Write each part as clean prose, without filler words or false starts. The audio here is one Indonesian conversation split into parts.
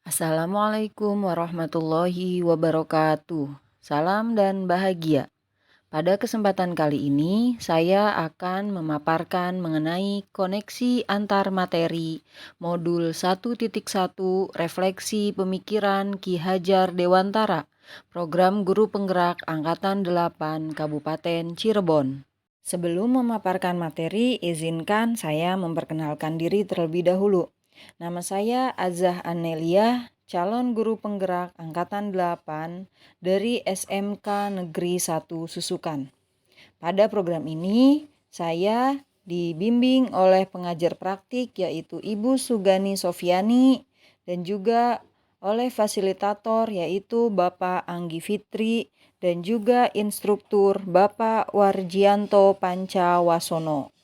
Assalamualaikum warahmatullahi wabarakatuh. Salam dan bahagia. Pada kesempatan kali ini, saya akan memaparkan mengenai koneksi antar materi modul 1.1 Refleksi Pemikiran Ki Hajar Dewantara, Program Guru Penggerak Angkatan 8 Kabupaten Cirebon. Sebelum memaparkan materi, izinkan saya memperkenalkan diri terlebih dahulu. Nama saya Azah Anelia, calon guru penggerak Angkatan 8 dari SMK Negeri 1 Susukan. Pada program ini, saya dibimbing oleh pengajar praktik yaitu Ibu Sugani Sofiani dan juga oleh fasilitator yaitu Bapak Anggi Fitri dan juga instruktur Bapak Warjianto Pancawasono.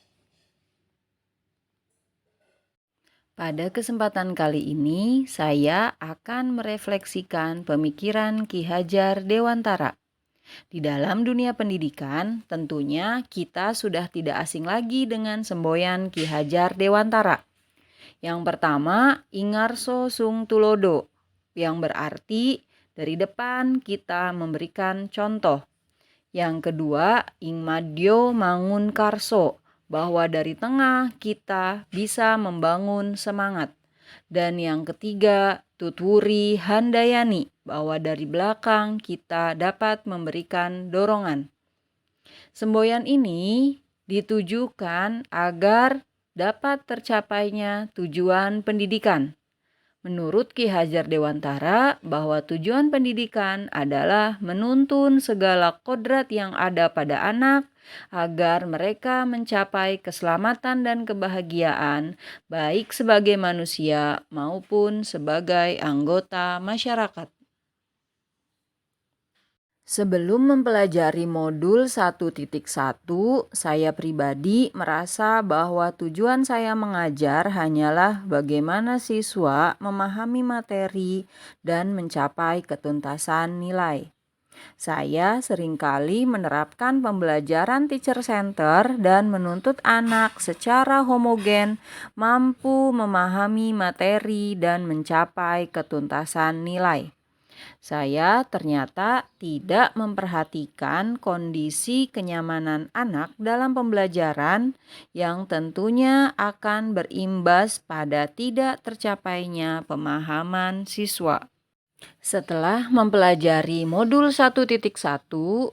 Pada kesempatan kali ini, saya akan merefleksikan pemikiran Ki Hajar Dewantara. Di dalam dunia pendidikan, tentunya kita sudah tidak asing lagi dengan semboyan Ki Hajar Dewantara. Yang pertama, Ingarso Sung Tulodo, yang berarti dari depan kita memberikan contoh. Yang kedua, Ingmadyo Mangun Karso, bahwa dari tengah kita bisa membangun semangat. Dan yang ketiga, Tutwuri Handayani, bahwa dari belakang kita dapat memberikan dorongan. Semboyan ini ditujukan agar dapat tercapainya tujuan pendidikan. Menurut Ki Hajar Dewantara, bahwa tujuan pendidikan adalah menuntun segala kodrat yang ada pada anak agar mereka mencapai keselamatan dan kebahagiaan baik sebagai manusia maupun sebagai anggota masyarakat. Sebelum mempelajari modul 1.1, saya pribadi merasa bahwa tujuan saya mengajar hanyalah bagaimana siswa memahami materi dan mencapai ketuntasan nilai. Saya seringkali menerapkan pembelajaran teacher center dan menuntut anak secara homogen mampu memahami materi dan mencapai ketuntasan nilai. Saya ternyata tidak memperhatikan kondisi kenyamanan anak dalam pembelajaran yang tentunya akan berimbas pada tidak tercapainya pemahaman siswa. Setelah mempelajari modul 1.1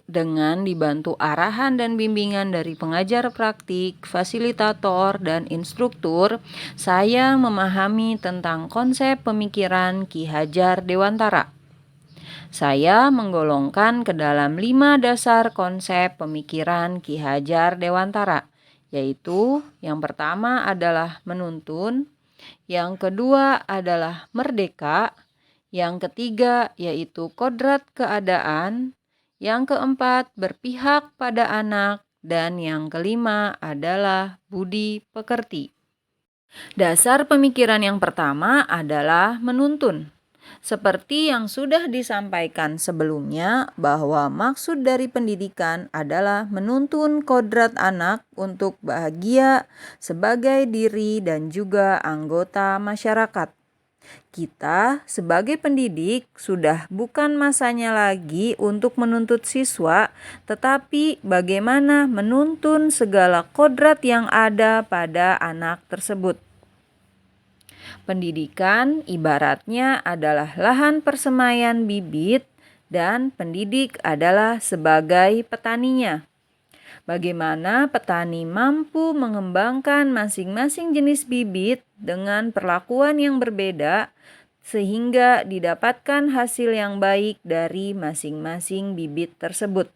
dengan dibantu arahan dan bimbingan dari pengajar praktik, fasilitator, dan instruktur, saya memahami tentang konsep pemikiran Ki Hajar Dewantara. Saya menggolongkan ke dalam 5 dasar konsep pemikiran Ki Hajar Dewantara, yaitu yang pertama adalah menuntun, yang kedua adalah merdeka, yang ketiga yaitu kodrat keadaan, yang keempat berpihak pada anak, dan yang kelima adalah budi pekerti. Dasar pemikiran yang pertama adalah menuntun. Seperti yang sudah disampaikan sebelumnya, bahwa maksud dari pendidikan adalah menuntun kodrat anak untuk bahagia sebagai diri dan juga anggota masyarakat. Kita sebagai pendidik sudah bukan masanya lagi untuk menuntut siswa, tetapi bagaimana menuntun segala kodrat yang ada pada anak tersebut. Pendidikan ibaratnya adalah lahan persemaian bibit dan pendidik adalah sebagai petaninya. Bagaimana petani mampu mengembangkan masing-masing jenis bibit dengan perlakuan yang berbeda sehingga didapatkan hasil yang baik dari masing-masing bibit tersebut.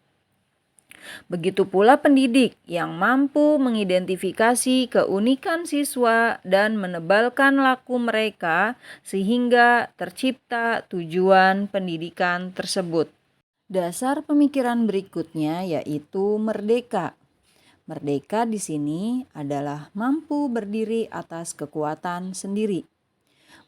Begitu pula pendidik yang mampu mengidentifikasi keunikan siswa dan menebalkan laku mereka sehingga tercipta tujuan pendidikan tersebut. Dasar pemikiran berikutnya yaitu merdeka. Merdeka di sini adalah mampu berdiri atas kekuatan sendiri.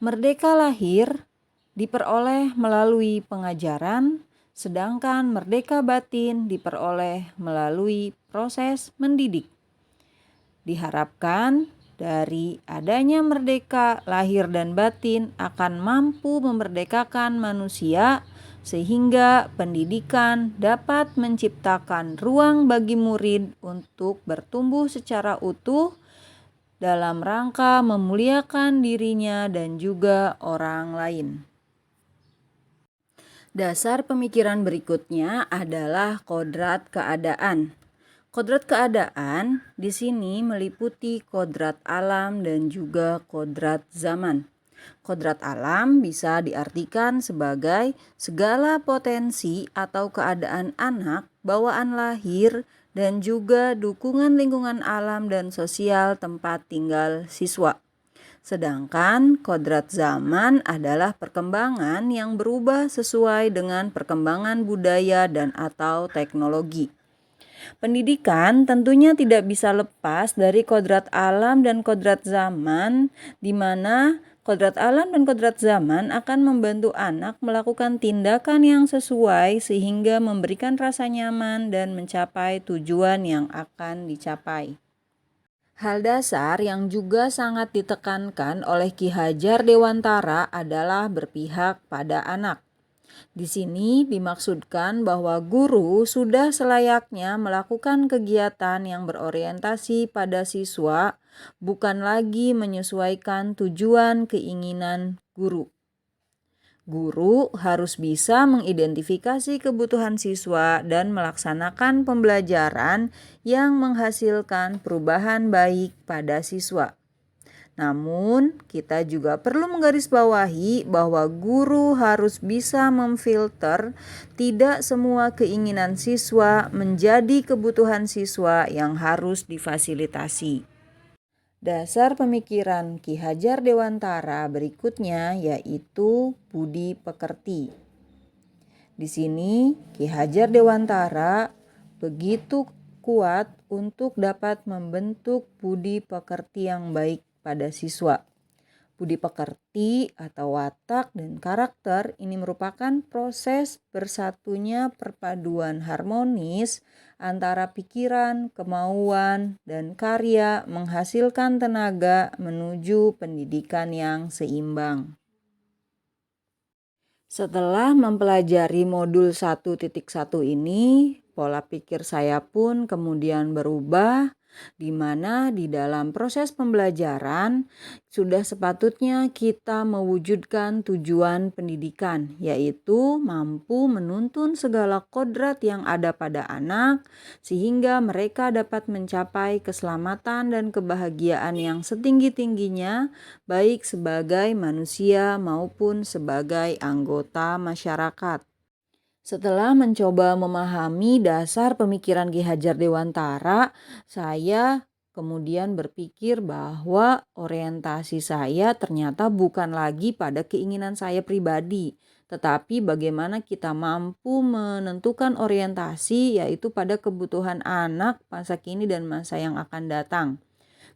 Merdeka lahir diperoleh melalui pengajaran, sedangkan merdeka batin diperoleh melalui proses mendidik. Diharapkan dari adanya merdeka lahir dan batin akan mampu memerdekakan manusia sehingga pendidikan dapat menciptakan ruang bagi murid untuk bertumbuh secara utuh dalam rangka memuliakan dirinya dan juga orang lain. Dasar pemikiran berikutnya adalah kodrat keadaan. Kodrat keadaan di sini meliputi kodrat alam dan juga kodrat zaman. Kodrat alam bisa diartikan sebagai segala potensi atau keadaan anak, bawaan lahir, dan juga dukungan lingkungan alam dan sosial tempat tinggal siswa. Sedangkan kodrat zaman adalah perkembangan yang berubah sesuai dengan perkembangan budaya dan atau teknologi. Pendidikan tentunya tidak bisa lepas dari kodrat alam dan kodrat zaman, di mana kodrat alam dan kodrat zaman akan membantu anak melakukan tindakan yang sesuai sehingga memberikan rasa nyaman dan mencapai tujuan yang akan dicapai. Hal dasar yang juga sangat ditekankan oleh Ki Hajar Dewantara adalah berpihak pada anak. Di sini dimaksudkan bahwa guru sudah selayaknya melakukan kegiatan yang berorientasi pada siswa, bukan lagi menyesuaikan tujuan keinginan guru. Guru harus bisa mengidentifikasi kebutuhan siswa dan melaksanakan pembelajaran yang menghasilkan perubahan baik pada siswa. Namun, kita juga perlu menggarisbawahi bahwa guru harus bisa memfilter tidak semua keinginan siswa menjadi kebutuhan siswa yang harus difasilitasi. Dasar pemikiran Ki Hajar Dewantara berikutnya yaitu budi pekerti. Di sini Ki Hajar Dewantara begitu kuat untuk dapat membentuk budi pekerti yang baik pada siswa. Budi pekerti atau watak dan karakter ini merupakan proses bersatunya perpaduan harmonis antara pikiran, kemauan, dan karya menghasilkan tenaga menuju pendidikan yang seimbang. Setelah mempelajari modul 1.1 ini, pola pikir saya pun kemudian berubah, di mana di dalam proses pembelajaran sudah sepatutnya kita mewujudkan tujuan pendidikan, yaitu mampu menuntun segala kodrat yang ada pada anak sehingga mereka dapat mencapai keselamatan dan kebahagiaan yang setinggi-tingginya, baik sebagai manusia maupun sebagai anggota masyarakat. Setelah mencoba memahami dasar pemikiran Ki Hajar Dewantara, saya kemudian berpikir bahwa orientasi saya ternyata bukan lagi pada keinginan saya pribadi, tetapi bagaimana kita mampu menentukan orientasi yaitu pada kebutuhan anak masa kini dan masa yang akan datang.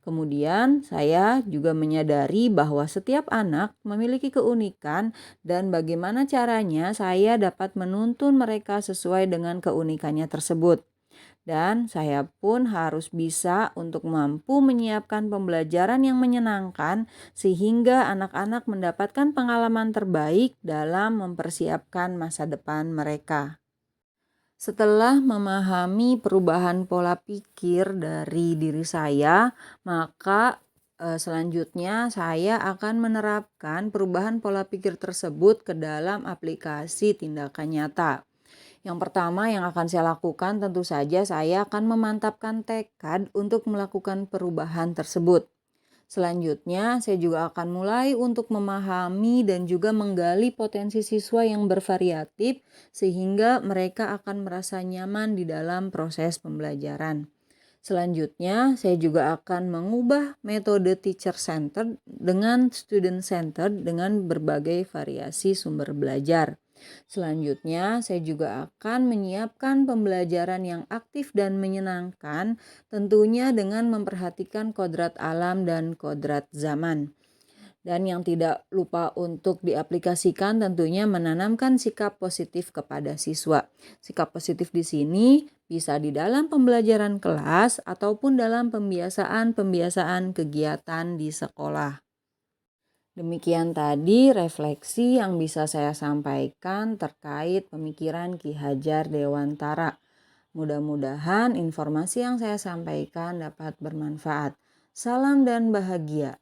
Kemudian saya juga menyadari bahwa setiap anak memiliki keunikan dan bagaimana caranya saya dapat menuntun mereka sesuai dengan keunikannya tersebut. Dan saya pun harus bisa untuk mampu menyiapkan pembelajaran yang menyenangkan sehingga anak-anak mendapatkan pengalaman terbaik dalam mempersiapkan masa depan mereka. Setelah memahami perubahan pola pikir dari diri saya, maka selanjutnya saya akan menerapkan perubahan pola pikir tersebut ke dalam aplikasi tindakan nyata. Yang pertama yang akan saya lakukan tentu saja saya akan memantapkan tekad untuk melakukan perubahan tersebut. Selanjutnya, saya juga akan mulai untuk memahami dan juga menggali potensi siswa yang bervariatif sehingga mereka akan merasa nyaman di dalam proses pembelajaran. Selanjutnya, saya juga akan mengubah metode teacher centered dengan student centered dengan berbagai variasi sumber belajar. Selanjutnya, saya juga akan menyiapkan pembelajaran yang aktif dan menyenangkan, tentunya dengan memperhatikan kodrat alam dan kodrat zaman. Dan yang tidak lupa untuk diaplikasikan tentunya menanamkan sikap positif kepada siswa. Sikap positif di sini bisa di dalam pembelajaran kelas ataupun dalam pembiasaan-pembiasaan kegiatan di sekolah. Demikian tadi refleksi yang bisa saya sampaikan terkait pemikiran Ki Hajar Dewantara. Mudah-mudahan informasi yang saya sampaikan dapat bermanfaat. Salam dan bahagia.